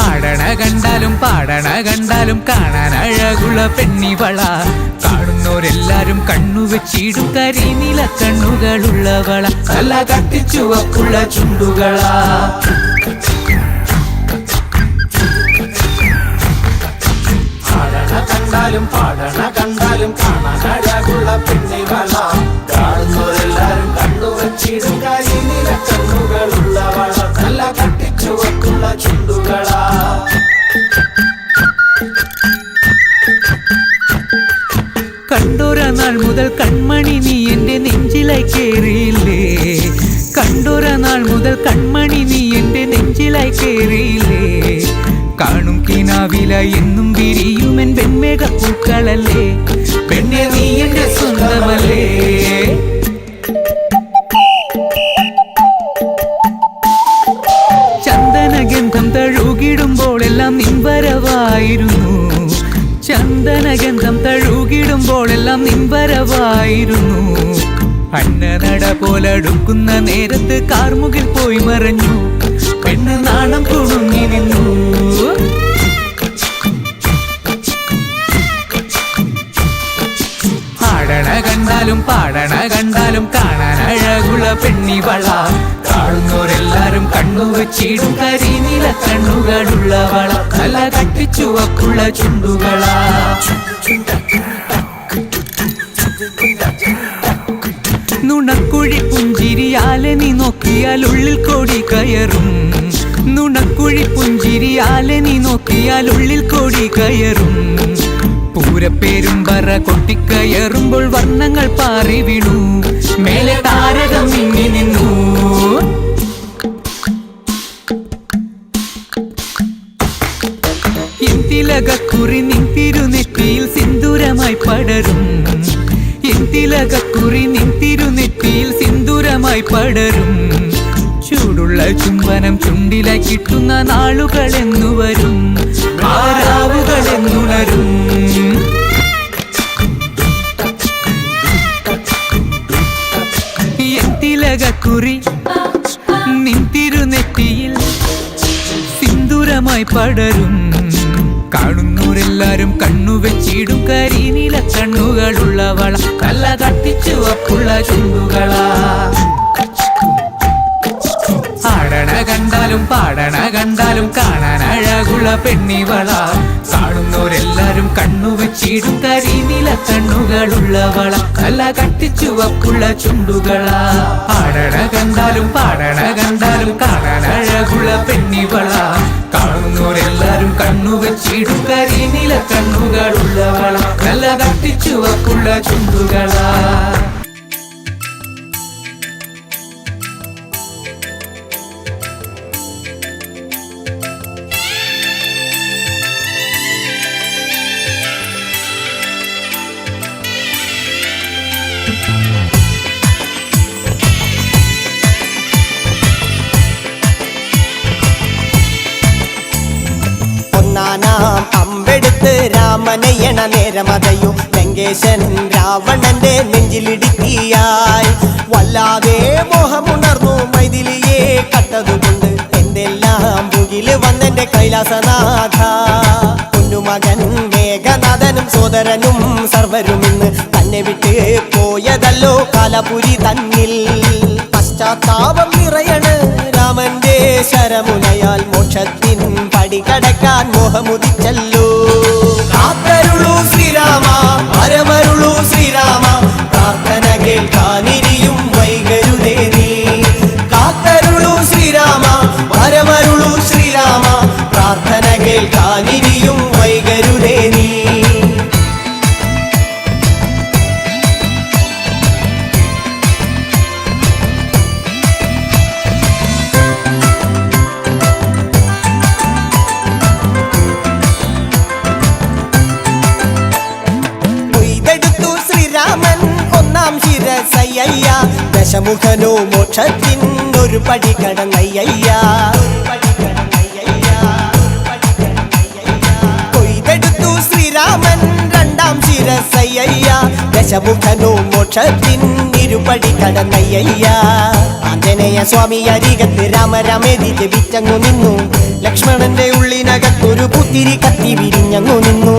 ആടണ കണ്ടാലും പാടണ കണ്ടാലും കാണാൻ അഴകുള്ള പെണ്ണിവള. കാണുന്നോരെല്ലാരും കണ്ണുവെച്ചിടും കരിനീല കണ്ണുകളുള്ളവള. നല്ല കട്ടിച്ചുവപ്പുള്ള ചുണ്ടുകളാ. കണ്ടാലും പാടണ കണ്ടാലും കാണാൻ അഴകുള്ള പെണ്ണിവള. കാണുന്നവരെല്ലാരും കണ്ടുവച്ചിടും കരിനീല കണ്ണുകളുള്ളവള. നല്ല കട്ടിച്ചുവക്കുള്ള ചുണ്ടുകളാ. കണ്ടോര നാൾ മുതൽ കൺമണി നീ എന്റെ നെഞ്ചിലായി കേറിയില്ലേ. കണ്ടോര നാൾ മുതൽ കൺമണി നീ എന്റെ നെഞ്ചിലായി കേറിയില്ലേ. കാണും കിനാവില എന്നും വിരിയുമെൻ വെൺമേഘപ്പൂക്കളല്ലേ. പെണ്ണെ നീ എന്റെ സ്വന്തമല്ലേ. ചന്ദനഗന്ധം തഴുകിടുമ്പോൾ എല്ലാം നിൻവരവായിരുന്നു. ചന്ദനഗന്ധം തഴുകിടുമ്പോൾ എല്ലാം നിൻവരവായിരുന്നു. അന്നനട പോലടുക്കുന്ന നേരത്ത് കാർമുകിൽ പോയി മറഞ്ഞു. പെണ്ണ് നാണം കുണുങ്ങി നിന്നു. ആടണ കണ്ടാലും പാടണ കണ്ടാലും കാണാൻ അഴകുള്ള പെണ്ണിവള. കാണുന്നോരെല്ലാരും കണ്ണുവെച്ചിടും കരിനീല കണ്ണുകളുള്ളവള. നല്ല കട്ടിച്ചുവപ്പുള്ള ചുണ്ടുകളാ. നുണക്കുഴി പുഞ്ചിരിയാലെ നീ നോക്കിയാൽ ഉള്ളിൽ കോടി കയറും. നുണക്കുഴി പുഞ്ചിരിയാലെ നീ നോക്കിയാൽ ഉള്ളിൽ കോടി കയറും. പൂരപ്പേരും പറ കൊട്ടിക്കയറുമ്പോൾ വർണ്ണങ്ങൾ പാറി വീണു. മേലെ താരകം മിന്നി നിന്നു. എന്തിലകക്കുറി നിൻ തിരുനെറ്റിയിൽ സിന്ദൂരമായി പടരും. എന്തിലകക്കുറി നിൻ തിരുനെറ്റിയിൽ സിന്ദൂരമായി പടരും. ചൂടുള്ള ചുംബനം ചുണ്ടിലായി കിട്ടുന്ന നാളുകൾ എന്നു വരും. ആരാവുകൾ എന്നുണരും. എന്തിലകക്കുറി നിൻ തിരുനെറ്റിയിൽ സിന്ദൂരമായി പടരും. കാണുന്നോരെല്ലാരും കണ്ണുവെച്ചിടും കരിനീല കണ്ണുകളുള്ളവള. നല്ല കട്ടിച്ചുവപ്പുള്ള ചുണ്ടുകളാ. ആടണ കണ്ടാലും പാടണ കണ്ടാലും കാണാൻ അഴകുള്ള പെണ്ണിവള. കാണുന്നോരെല്ലാരും കണ്ണുവെച്ചിടും കരിനീല കണ്ണുകളുള്ളവള. നല്ല കട്ടിച്ചുവപ്പുള്ള ചുണ്ടുകളാ. ആടണ കണ്ടാലും പാടണ കണ്ടാലും കാണാൻ അഴകുള്ള പെണ്ണിവള. കാണുന്നോരെല്ലാരും കണ്ണുവെച്ചിടും കരിനീല കണ്ണുകളുള്ളവള. നല്ല കട്ടിച്ചുവപ്പുള്ള ചുണ്ടുകളാ. അമ്പെടുത്ത് രാമനയണ നേരമതയും ലങ്കേശൻ രാവണന്റെ നെഞ്ചിലിടുക്കിയായി. വല്ലാതെ മോഹമുണർന്നു മൈഥിലിയെ കണ്ടതുകൊണ്ട് എന്തെല്ലാം മുകില് വന്നെന്റെ കൈലാസനാഥ. കുഞ്ഞുമകൻ മേഘനാഥനും സോദരനും സർവരും ഇന്ന് തന്നെ വിട്ട് പോയതല്ലോ കാലപുരി തന്നിൽ. പശ്ചാത്താപം നിറയണ് രാമന്റെ ശരമുനയാൽ മോക്ഷത്തിൻ പടികടക്കാൻ മോഹമുദിച്ചല്ലോ. കാത്തരുളൂ ശ്രീരാമ വരമരുളൂ ശ്രീരാമ. പ്രാർത്ഥന കേൾക്കാനിരിയും വൈകരുതേ നീ. കാത്തരുളൂ ശ്രീരാമ വരമരുളൂ ശ്രീരാമ. പ്രാർത്ഥന കേൾക്കാനിരിയും വൈകരുതേ നീ. ദശമുഖനോ മോക്ഷത്തിൻ ഒരു പടി കടന്നയ്യ. കൊയ്തെടുത്തു ശ്രീരാമൻ രണ്ടാം ശിരസയ്യ. ദശമുഖനോ മോക്ഷത്തിൻ ഇരുപടി കടന്നയ്യ ആഞ്ജനേയ സ്വാമി അരികത്ത് രാമരാമേതി ജപിച്ചങ്ങു നിന്നു ലക്ഷ്മണന്റെ ഉള്ളിനകത്തൊരു പുത്തിരി കത്തി വിരിഞ്ഞങ്ങു നിന്നു